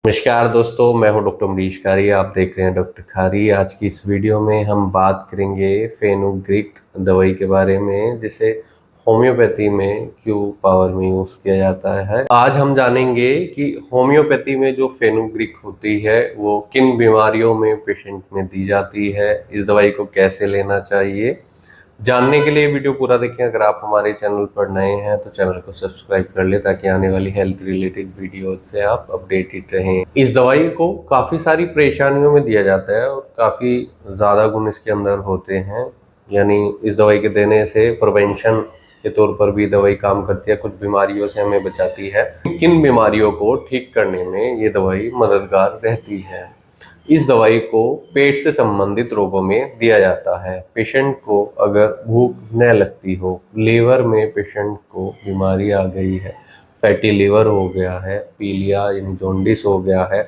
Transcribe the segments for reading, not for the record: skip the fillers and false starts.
नमस्कार दोस्तों, मैं हूं डॉक्टर अमरीश कारी। आप देख रहे हैं डॉक्टर खारी। आज की इस वीडियो में हम बात करेंगे फेनुग्रीक दवाई के बारे में, जिसे होम्योपैथी में क्यू पावर में यूज़ किया जाता है। आज हम जानेंगे कि होम्योपैथी में जो फेनुग्रीक होती है वो किन बीमारियों में पेशेंट में दी जाती है, इस दवाई को कैसे लेना चाहिए। जानने के लिए वीडियो पूरा देखें। अगर आप हमारे चैनल पर नए हैं तो चैनल को सब्सक्राइब कर लें ताकि आने वाली हेल्थ रिलेटेड वीडियो से आप अपडेटेड रहें। इस दवाई को काफ़ी सारी परेशानियों में दिया जाता है और काफ़ी ज़्यादा गुण इसके अंदर होते हैं। यानी इस दवाई के देने से प्रिवेंशन के तौर पर भी दवाई काम करती है, कुछ बीमारियों से हमें बचाती है। किन बीमारियों को ठीक करने में ये दवाई मददगार रहती है। इस दवाई को पेट से संबंधित रोगों में दिया जाता है। पेशेंट को अगर भूख न लगती हो, लीवर में पेशेंट को बीमारी आ गई है, फैटी लीवर हो गया है, पीलिया यानी जॉन्डिस हो गया है,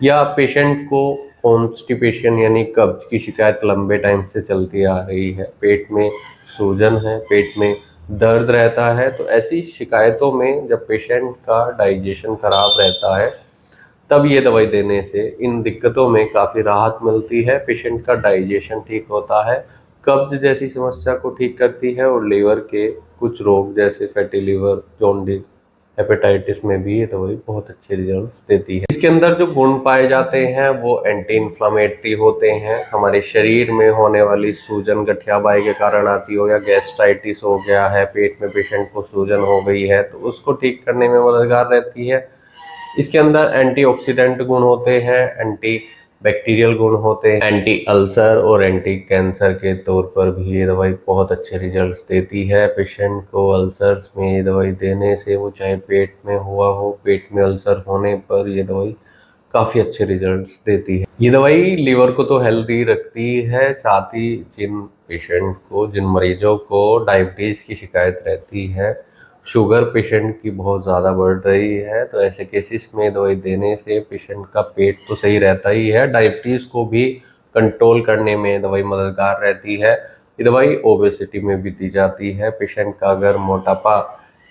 या पेशेंट को कॉन्स्टिपेशन यानी कब्ज की शिकायत लंबे टाइम से चलती आ रही है, पेट में सूजन है, पेट में दर्द रहता है, तो ऐसी शिकायतों में जब पेशेंट का डाइजेशन खराब रहता है तब ये दवाई देने से इन दिक्कतों में काफ़ी राहत मिलती है। पेशेंट का डाइजेशन ठीक होता है, कब्ज जैसी समस्या को ठीक करती है और लीवर के कुछ रोग जैसे फैटी लीवर, जॉन्डिस, हेपेटाइटिस में भी ये दवाई बहुत अच्छे रिजल्ट्स देती है। इसके अंदर जो गुण पाए जाते हैं वो एंटी इन्फ्लामेटरी होते हैं। हमारे शरीर में होने वाली सूजन गठियाबाई के कारण आती हो या गैस्ट्राइटिस हो गया है, पेट में पेशेंट को सूजन हो गई है, तो उसको ठीक करने में मददगार रहती है। इसके अंदर एंटीऑक्सीडेंट गुण होते हैं, एंटी बैक्टीरियल गुण होते हैं, एंटी अल्सर और एंटी कैंसर के तौर पर भी ये दवाई बहुत अच्छे रिजल्ट्स देती है। पेशेंट को अल्सर्स में ये दवाई देने से, वो चाहे पेट में हुआ हो, पेट में अल्सर होने पर ये दवाई काफ़ी अच्छे रिजल्ट्स देती है। ये दवाई लीवर को तो हेल्दी रखती है, साथ ही जिन मरीजों को डायबिटीज़ की शिकायत रहती है, शुगर पेशेंट की बहुत ज़्यादा बढ़ रही है, तो ऐसे केसेस में दवाई देने से पेशेंट का पेट तो सही रहता ही है, डायबिटीज़ को भी कंट्रोल करने में दवाई मददगार रहती है। ये दवाई ओबेसिटी में भी दी जाती है। पेशेंट का अगर मोटापा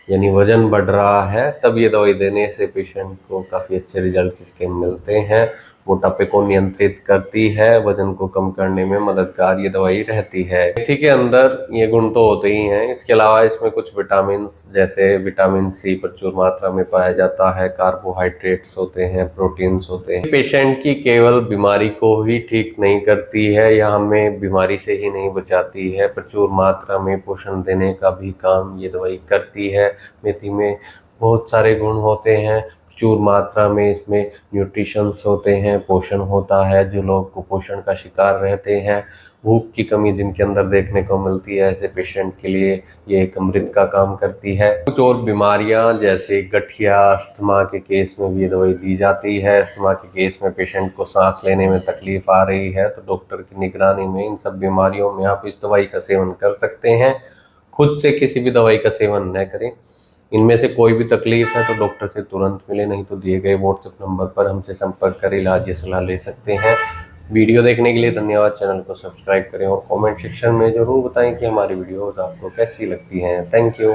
यानी वजन बढ़ रहा है तब ये दवाई देने से पेशेंट को काफ़ी अच्छे रिजल्ट्स इसके मिलते हैं। मोटापे को नियंत्रित करती है, वजन को कम करने में मददगार ये दवाई रहती है। मेथी के अंदर ये गुण तो होते ही हैं, इसके अलावा इसमें कुछ विटामिन जैसे विटामिन सी प्रचुर मात्रा में पाया जाता है, कार्बोहाइड्रेट्स होते हैं, प्रोटीन्स होते हैं। पेशेंट की केवल बीमारी को ही ठीक नहीं करती है या हमें बीमारी से ही नहीं बचाती है, प्रचुर मात्रा में पोषण देने का भी काम ये दवाई करती है। मेथी में बहुत सारे गुण होते हैं, प्रचुर मात्रा में इसमें न्यूट्रिशंस होते हैं, पोषण होता है। जो लोग कुपोषण का शिकार रहते हैं, भूख की कमी जिनके अंदर देखने को मिलती है, ऐसे पेशेंट के लिए ये एक अमृत का काम करती है। कुछ और बीमारियां जैसे गठिया, अस्थमा के केस में भी ये दवाई दी जाती है। अस्थमा के केस में पेशेंट को सांस लेने में तकलीफ आ रही है तो डॉक्टर की निगरानी में इन सब बीमारियों में आप इस दवाई का सेवन कर सकते हैं। खुद से किसी भी दवाई का सेवन न करें। इनमें से कोई भी तकलीफ है तो डॉक्टर से तुरंत मिले, नहीं तो दिए गए व्हाट्सएप नंबर पर हमसे संपर्क कर इलाज या सलाह ले सकते हैं। वीडियो देखने के लिए धन्यवाद। चैनल को सब्सक्राइब करें और कमेंट सेक्शन में ज़रूर बताएं कि हमारी वीडियोस आपको कैसी लगती हैं। Thank you.